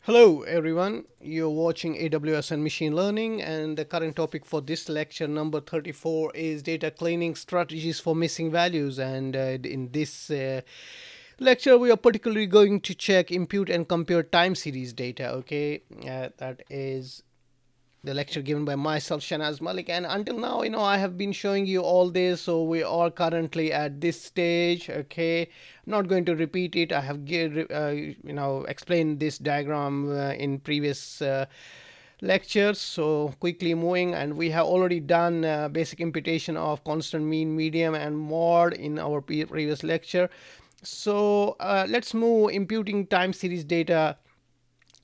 Hello everyone, you're watching AWS and Machine Learning, and the current topic for this lecture number 34 is data cleaning strategies for missing values. And in this lecture we are particularly going to check, impute and compare time series data. Okay, that is the lecture given by myself, Shanaz Malik. And until now, I have been showing you all this. So we are currently at this stage. Okay, I'm not going to repeat it. I have explained this diagram in previous lectures. So quickly moving, and we have already done basic imputation of constant, mean, median, and mode in our previous lecture. So let's move imputing time series data.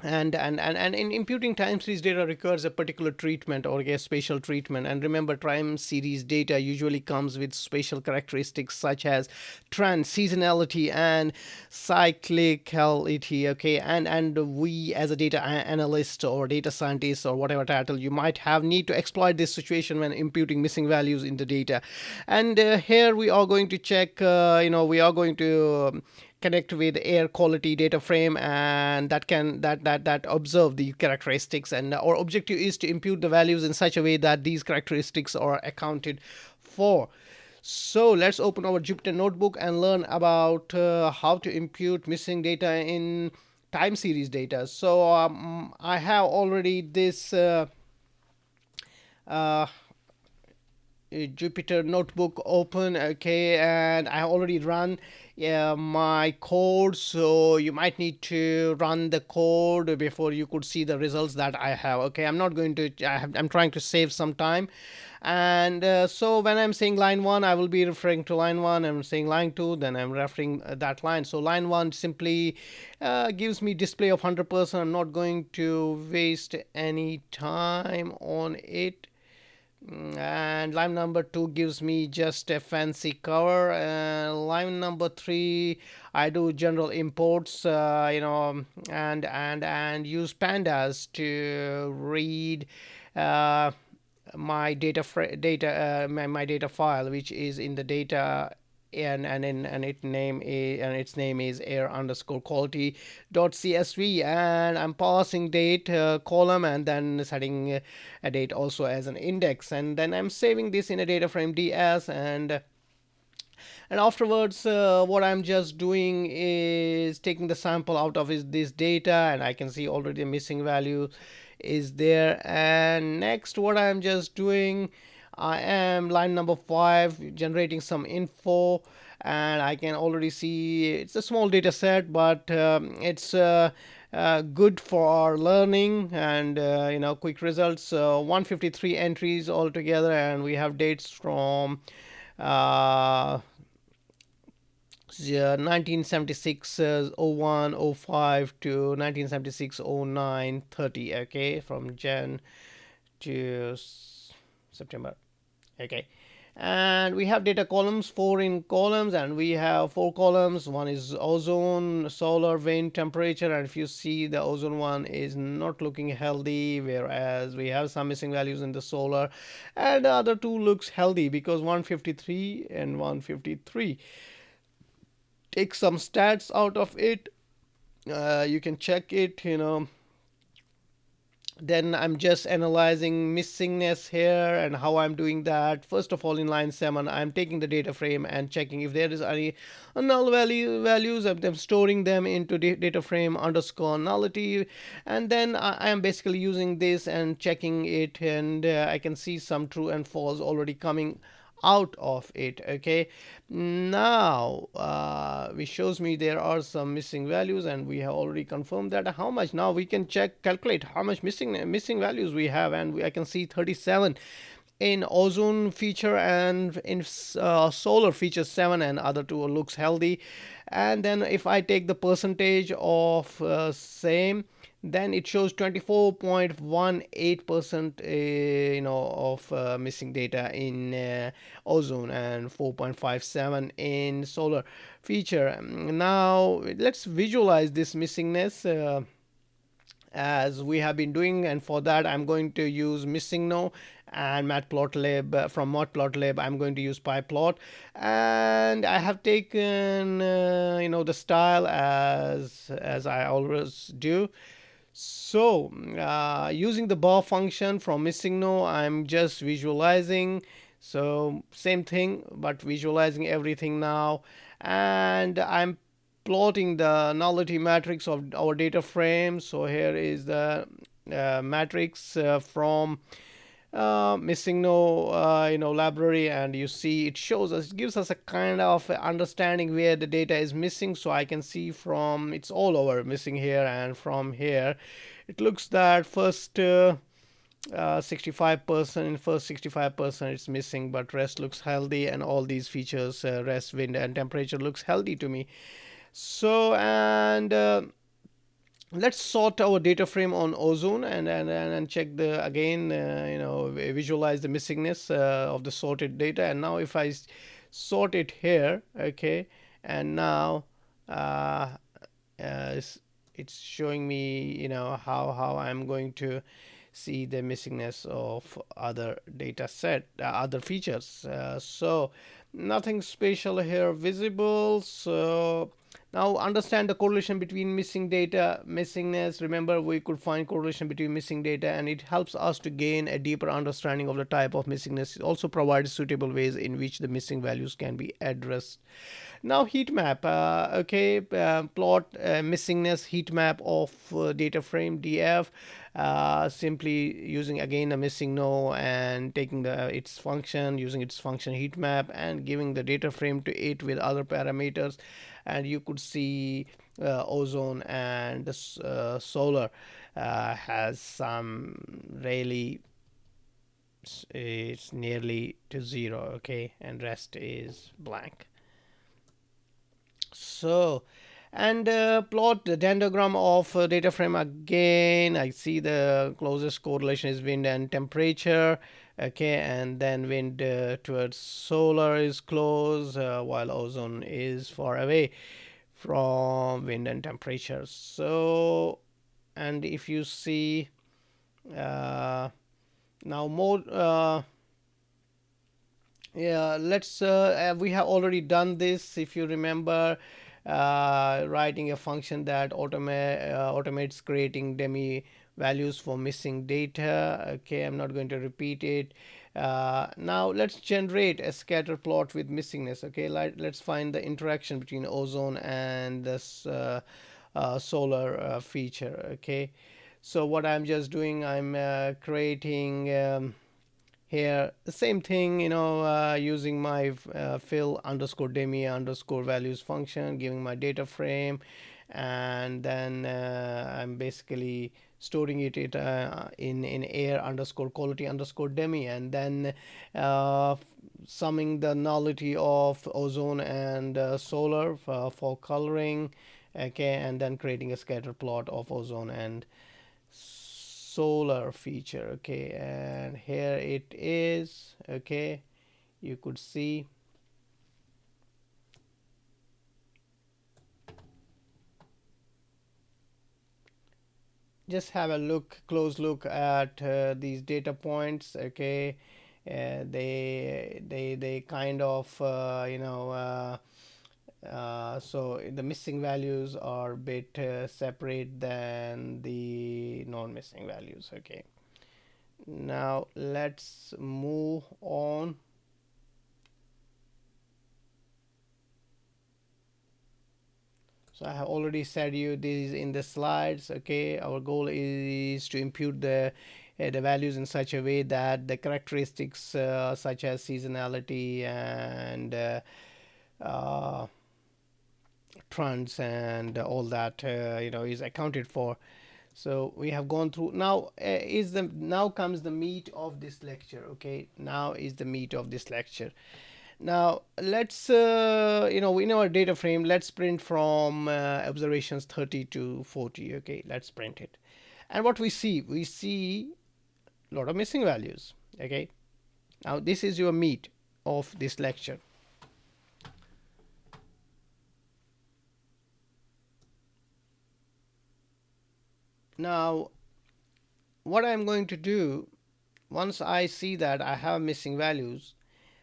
And in imputing time series data requires a particular treatment or a spatial treatment. And remember, time series data usually comes with spatial characteristics such as trend, seasonality, and cyclicality. Okay, and we as a data analyst or data scientist or whatever title you might have need to exploit this situation when imputing missing values in the data. And here we are going to check. We are going to connect with air quality data frame, and that observe the characteristics, and our objective is to impute the values in such a way that these characteristics are accounted for. So let's open our Jupyter notebook and learn about how to impute missing data in time series data. So I have already this uh, Jupyter notebook open. Okay, and I already run my code, so you might need to run the code before you could see the results that I have. Okay, I'm not going to I'm trying to save some time. And so when I'm saying line 1, I will be referring to line 1. I'm saying line 2, then I'm referring that line. So line 1 simply gives me display of 100%. I'm not going to waste any time on it. And line number 2 gives me just a fancy cover. Line number 3, I do general imports, and use pandas to read my my data file, which is in the data, and its name is air underscore quality dot csv, and I'm passing date column, and then setting a date also as an index, and then I'm saving this in a data frame ds. And afterwards, what I'm just doing is taking the sample out of this data, and I can see already a missing value is there. And next, what I'm just doing, I am line number 5 generating some info, and I can already see it's a small data set, but it's good for our learning, and quick results. 153 entries altogether, and we have dates from uh, 1976 01 05 to 1976 09 30. Okay, from Jan to September. Okay, and we have data columns, 4 in columns, and we have 4 columns. One is ozone, solar, wind, temperature, and if you see, the ozone one is not looking healthy, whereas we have some missing values in the solar, and the other two looks healthy because 153 and 153. Take some stats out of it. You can check it. Then I'm just analyzing missingness here, and how I'm doing that. First of all, in line 7, I'm taking the data frame and checking if there is any null values. I'm storing them into data frame underscore nullity, and then I am basically using this and checking it, and I can see some true and false already coming out of it. Okay, now which shows me there are some missing values, and we have already confirmed that. How much? Now we can calculate how much missing values we have, and I can see 37 in ozone feature, and in solar feature 7, and other two looks healthy. And then if I take the percentage of same, then it shows 24.18% of missing data in ozone, and 4.57 in solar feature. Now let's visualize this missingness as we have been doing, and for that I'm going to use missingno, and matplotlib. From matplotlib I'm going to use pyplot, and I have taken the style as I always do. So using the bar function from missing no, I'm just visualizing. So same thing, but visualizing everything now. And I'm plotting the nullity matrix of our data frame. So here is the matrix from missing no library, and you see it shows us, it gives us a kind of understanding where the data is missing. So I can see from it's all over missing here, and from here it looks that first 65% in first 65% it's missing, but rest looks healthy, and all these features, rest, wind, and temperature, looks healthy to me. So and let's sort our data frame on ozone, and check the again, visualize the missingness of the sorted data. And now if I sort it here, okay, and now uh, it's showing me, how I'm going to see the missingness of other data set, other features. So nothing special here visible. So now understand the correlation between missing data, missingness. Remember, we could find correlation between missing data, and it helps us to gain a deeper understanding of the type of missingness. It also provides suitable ways in which the missing values can be addressed. Now heat map, okay, plot missingness heat map of data frame df, simply using again a missing no, and taking its function, using its function heat map, and giving the data frame to it with other parameters. And you could see ozone and solar has some really, it's nearly to zero, okay, and rest is blank. So, and plot the dendrogram of data frame again. I see the closest correlation is wind and temperature, okay, and then wind towards solar is close, while ozone is far away from wind and temperature. So, and if you see uh, now more yeah, let's we have already done this, if you remember, writing a function that automates creating demi values for missing data. Okay, I'm not going to repeat it. Now let's generate a scatter plot with missingness. Okay, let's find the interaction between ozone and this solar feature. Okay, so what I'm just doing, I'm creating here the same thing, using my fill underscore demi underscore values function, giving my data frame, and then I'm basically storing it in air underscore quality underscore demi, and then uh, summing the nullity of ozone and solar for coloring, okay, and then creating a scatter plot of ozone and solar feature. Okay, and here it is. Okay, you could see, just have a close look at these data points. Okay, they kind of so the missing values are a bit separate than the non-missing values. Okay, now let's move on. So I have already said you this in the slides. Okay, our goal is to impute the values in such a way that the characteristics such as seasonality and uh, trends and all that is accounted for. So we have gone through. Now now comes the meat of this lecture. Okay, now is the meat of this lecture. Now let's in our data frame, let's print from observations 30 to 40. Okay, let's print it. And what we see a lot of missing values. Okay, now this is your meat of this lecture. Now what I'm going to do, once I see that I have missing values,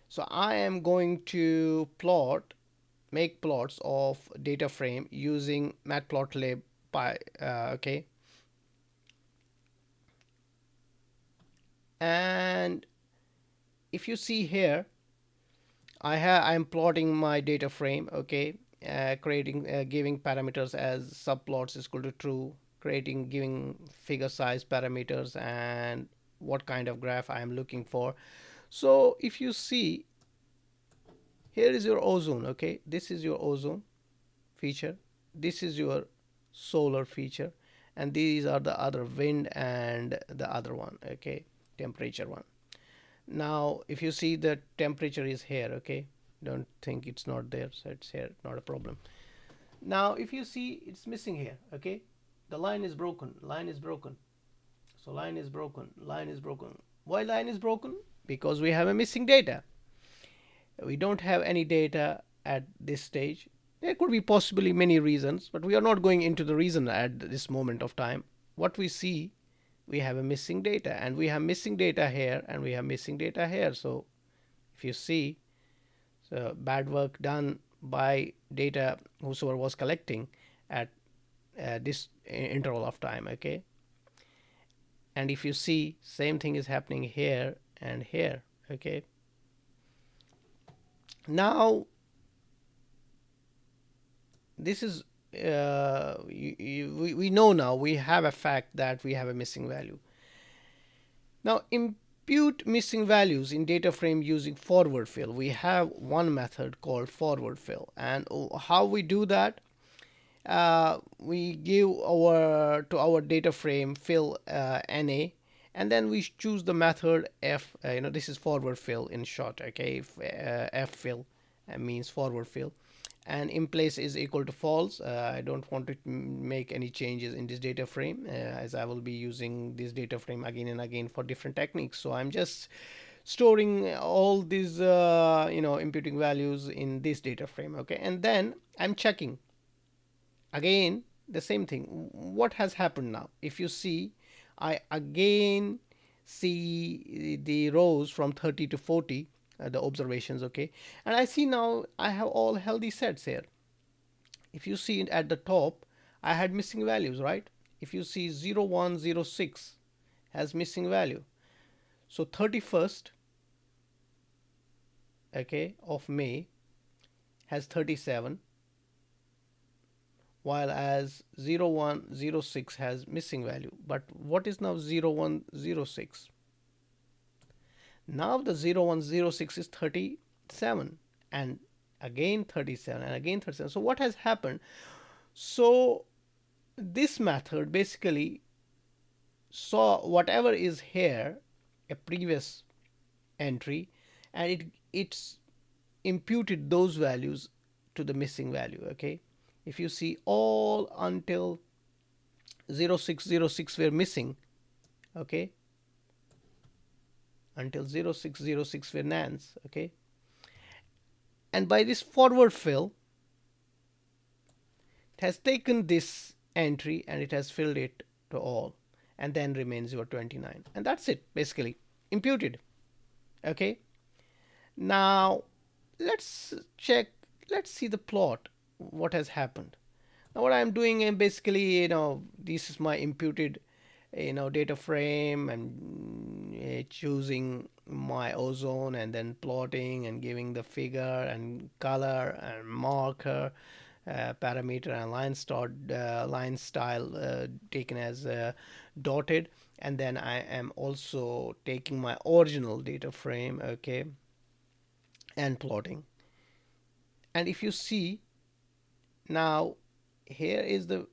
so I am going to make plots of data frame using matplotlib. Okay, And if you see here, I'm plotting my data frame, okay, creating giving parameters as subplots is equal to true, creating giving figure size parameters and what kind of graph I am looking for. So if you see, here is your ozone, okay, this is your ozone feature, this is your solar feature, and these are the other wind and the other one, okay, temperature one. Now if you see the temperature is here, okay, don't think it's not there, so it's here, not a problem. Now if you see, it's missing here, okay, the line is broken, line is broken, so line is broken, line is broken. Why line is broken? Because we have a missing data. We don't have any data at this stage. There could be possibly many reasons, but we are not going into the reason at this moment of time. What we see, we have a missing data, and we have missing data here, and we have missing data here. So if you see, so bad work done by data whosoever was collecting at this interval of time, okay. And if you see, same thing is happening here and here, okay. Now this is we know now, we have a fact that we have a missing value. Now impute missing values in data frame using forward fill. We have one method called forward fill, and how we do that, we give our data frame fill na, and then we choose the method f, this is forward fill in short, okay. F fill means forward fill, and in place is equal to false. I don't want to make any changes in this data frame, as I will be using this data frame again and again for different techniques. So I'm just storing all these imputing values in this data frame, okay. And then I'm checking again the same thing. What has happened now? If you see, I again see the rows from 30 to 40, the observations, okay, and I see now I have all healthy sets here. If you see at the top, I had missing values, right? If you see 0106 has missing value, so 31st, okay, of May has 37, while as 0106 has missing value. But what is now 0106? Now the 0106 is 37, and again 37, and again 37. So what has happened? So this method basically saw whatever is here, a previous entry, and it's imputed those values to the missing value, okay. If you see, all until 0606 were missing, okay, until 0606 were nans, okay. And by this forward fill, it has taken this entry and it has filled it to all, and then remains your 29, and that's it, basically imputed, okay. Now let's check, let's see the plot, what has happened. Now what I'm doing is basically, this is my imputed data frame, and choosing my ozone, and then plotting and giving the figure and color and marker, parameter, and line style taken as dotted. And then I am also taking my original data frame, okay, and plotting. And if you see, now here is the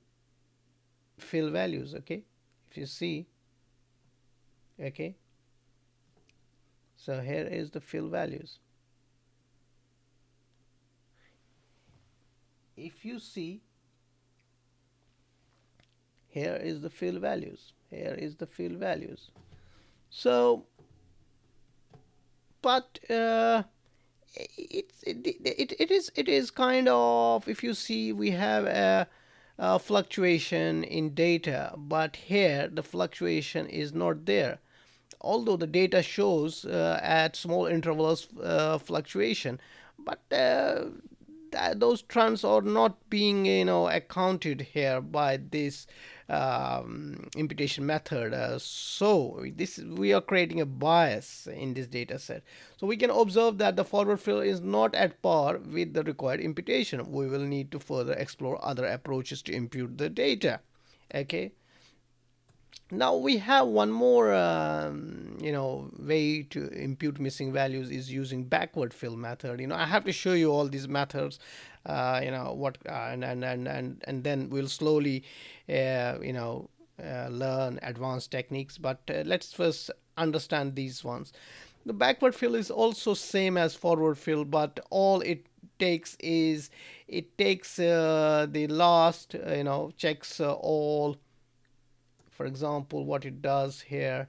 fill values, okay. If you see, okay, so here is the fill values. If you see, here is the fill values, here is the fill values. So but it is kind of, if you see, we have a fluctuation in data, but here the fluctuation is not there, although the data shows at small intervals fluctuation, but those trends are not being accounted here by this imputation method. So this we are creating a bias in this data set. So we can observe that the forward fill is not at par with the required imputation. We will need to further explore other approaches to impute the data. Okay. Now we have one more way to impute missing values is using backward fill method. I have to show you all these methods, what and then we'll slowly learn advanced techniques, but let's first understand these ones. The backward fill is also same as forward fill, but all it takes is it takes the last, checks all. For example, what it does here,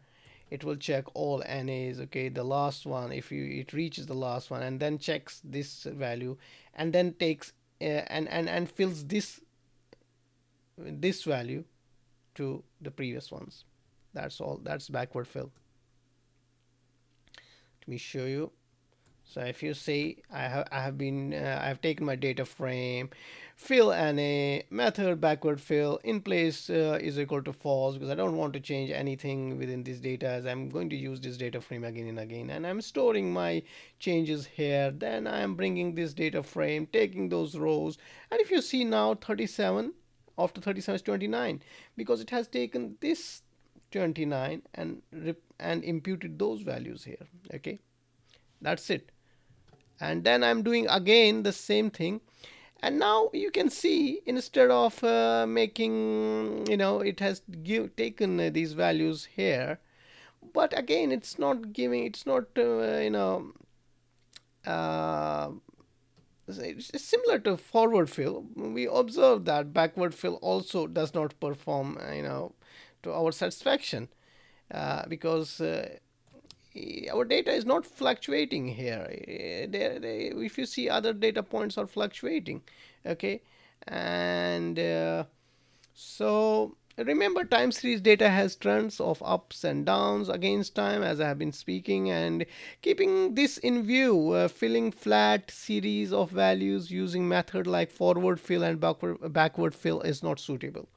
it will check all NAs. Okay, the last one, if it reaches the last one, and then checks this value, and then takes and fills this value to the previous ones. That's all. That's backward fill. Let me show you. So if you see, I have taken my data frame, fill NA, method backward fill in place is equal to false, because I don't want to change anything within this data, as I'm going to use this data frame again and again, and I'm storing my changes here. Then I am bringing this data frame, taking those rows, and if you see now 37 after 37 is 29, because it has taken this 29 and imputed those values here. Okay, that's it. And then I'm doing again the same thing, and now you can see, instead of making, it has taken these values here, but again it's not giving, it's not uh, it's similar to forward fill. We observe that backward fill also does not perform to our satisfaction, because our data is not fluctuating here. If you see, other data points are fluctuating. Okay, and so remember, time series data has trends of ups and downs against time, as I have been speaking, and keeping this in view, filling flat series of values using method like forward fill and backward fill is not suitable.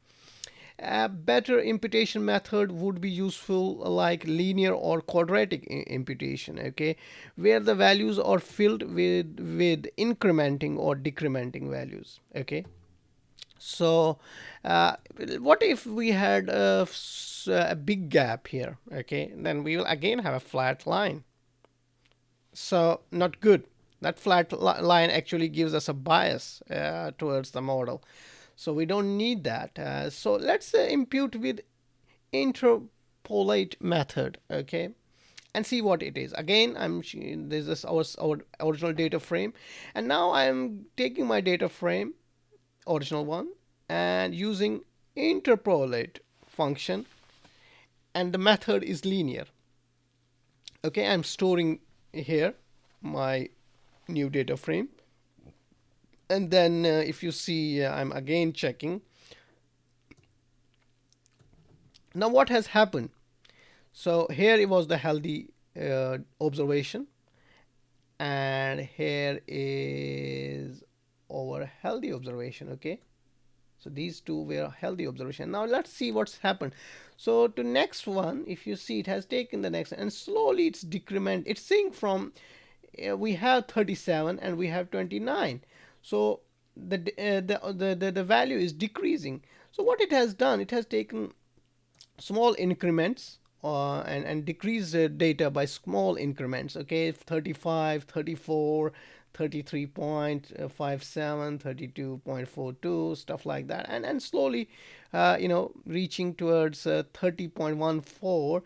A better imputation method would be useful, like linear or quadratic imputation, okay, where the values are filled with incrementing or decrementing values. Okay, so what if we had a big gap here? Okay, then we will again have a flat line. So not good. That flat line actually gives us a bias towards the model, so we don't need that. So let's impute with interpolate method. Okay, and see what it is. Again, this is our original data frame, and now I'm taking my data frame, original one, and using interpolate function, and the method is linear. Okay, I'm storing here my new data frame, and then if you see, I'm again checking. Now what has happened? So here it was the healthy observation, and here is our healthy observation. Okay, so these two were healthy observation. Now let's see what's happened. So to next one, if you see, it has taken the next, and slowly it's decrement. It's saying from we have 37 and we have 29. So the value is decreasing. So what it has done, it has taken small increments and decrease the data by small increments. Okay, 35, 34, 33.57, 32.42, stuff like that, and slowly reaching towards 30.14.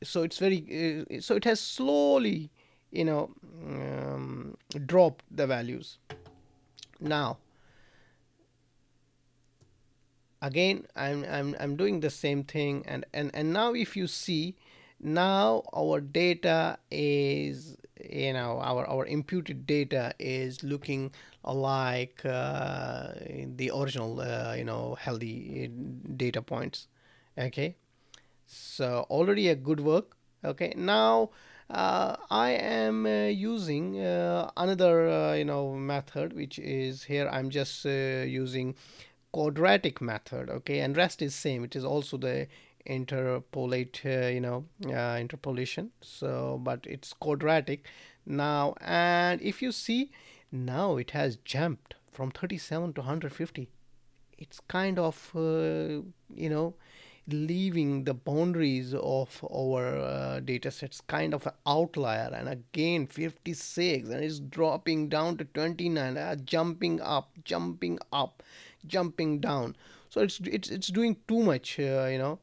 So it's very so it has slowly dropped the values. Now again, I'm doing the same thing, and now if you see, now our data is, our imputed data is looking like the original healthy data points. Okay, so already a good work. Okay, now I am using another method, which is here. I'm just using quadratic method. Okay, and rest is same. It is also the interpolation. So but it's quadratic now, and if you see, now it has jumped from 37 to 150. It's kind of leaving the boundaries of our data sets, kind of an outlier, and again 56, and it's dropping down to 29, jumping up, jumping down. So it's doing too much, so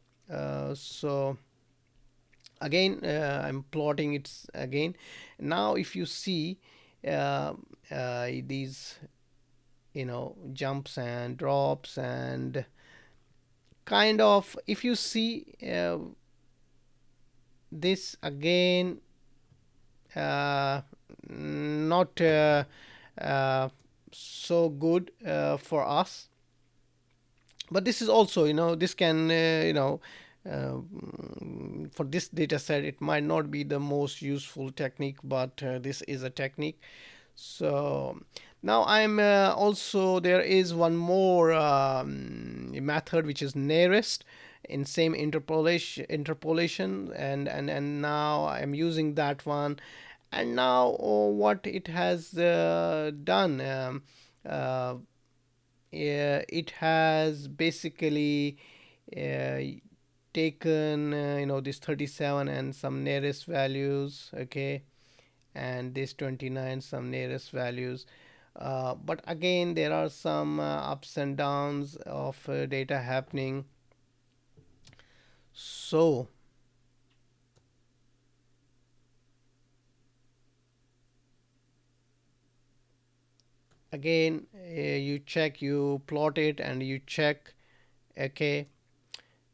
again, I'm plotting it again. Now if you see these jumps and drops, and kind of, if you see this again, not uh, so good for us. But this is also, this can, uh, for this data set, it might not be the most useful technique, but this is a technique. So now I'm also, there is one more method, which is nearest in same interpolation, and now I'm using that one. And now what it has done, uh, it has basically uh, taken this 37 and some nearest values, okay, and this 29 some nearest values. But again, there are some ups and downs of data happening. So again, you check, you plot it, and you check, okay.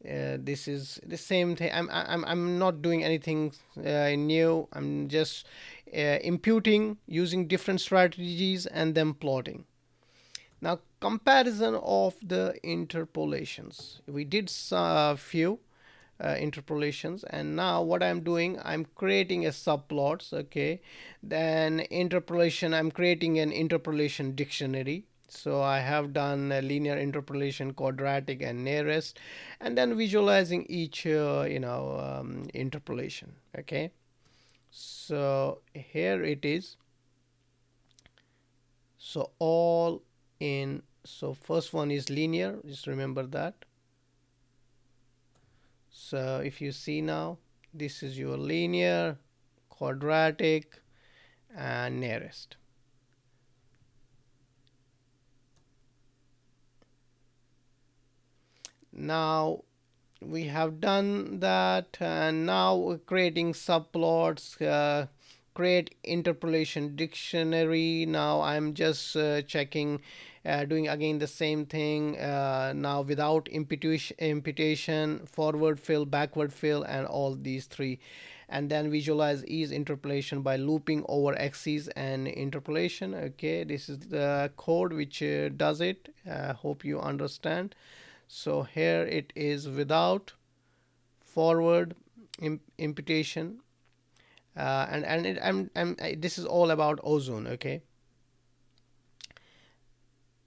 This is the same thing. I'm not doing anything new. I'm just imputing using different strategies and then plotting. Now, comparison of the interpolations. We did a few interpolations, and now what I'm doing, I'm creating a subplots, okay. Then interpolation, I'm creating an interpolation dictionary. So I have done linear interpolation, quadratic, and nearest, and then visualizing each interpolation, okay. So here it is. So all in, so first one is linear, just remember that. So if you see now, this is your linear, quadratic, and nearest. Now we have done that, and now we're creating subplots, create interpolation dictionary. Now I'm just checking, doing again the same thing, now without imputation, forward fill, backward fill, and all these three. And then visualize each interpolation by looping over axes and interpolation. Okay, this is the code which does it. Hope you understand. So here it is without, forward, imputation, this is all about ozone, okay.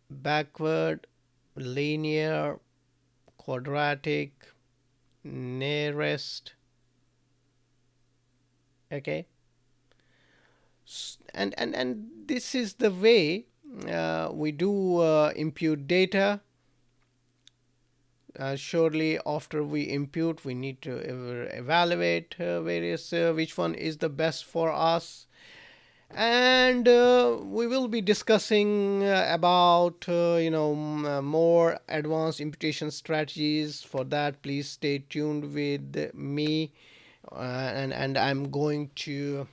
Backward, linear, quadratic, nearest, okay. And this is the way we do impute data. Surely after we impute, we need to evaluate various which one is the best for us. And we will be discussing about more advanced imputation strategies. For that, please stay tuned with me, and I'm going to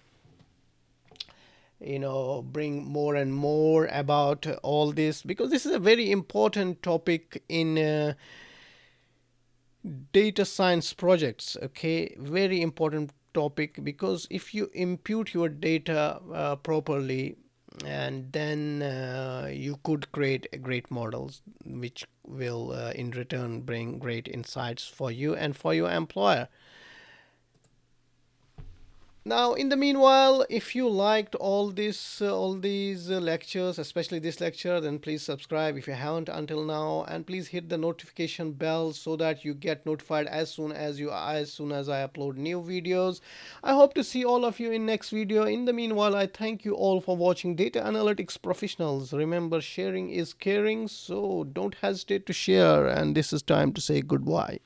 bring more and more about all this, because this is a very important topic in data science projects, okay. Very important topic, because if you impute your data properly, and then you could create great models, which will in return bring great insights for you and for your employer. Now, in the meanwhile, if you liked all these lectures, especially this lecture, then please subscribe if you haven't until now, and please hit the notification bell so that you get notified as soon as I upload new videos. I hope to see all of you in next video. In the meanwhile, I thank you all for watching Data Analytics Professionals. Remember, sharing is caring, so don't hesitate to share. And this is time to say goodbye.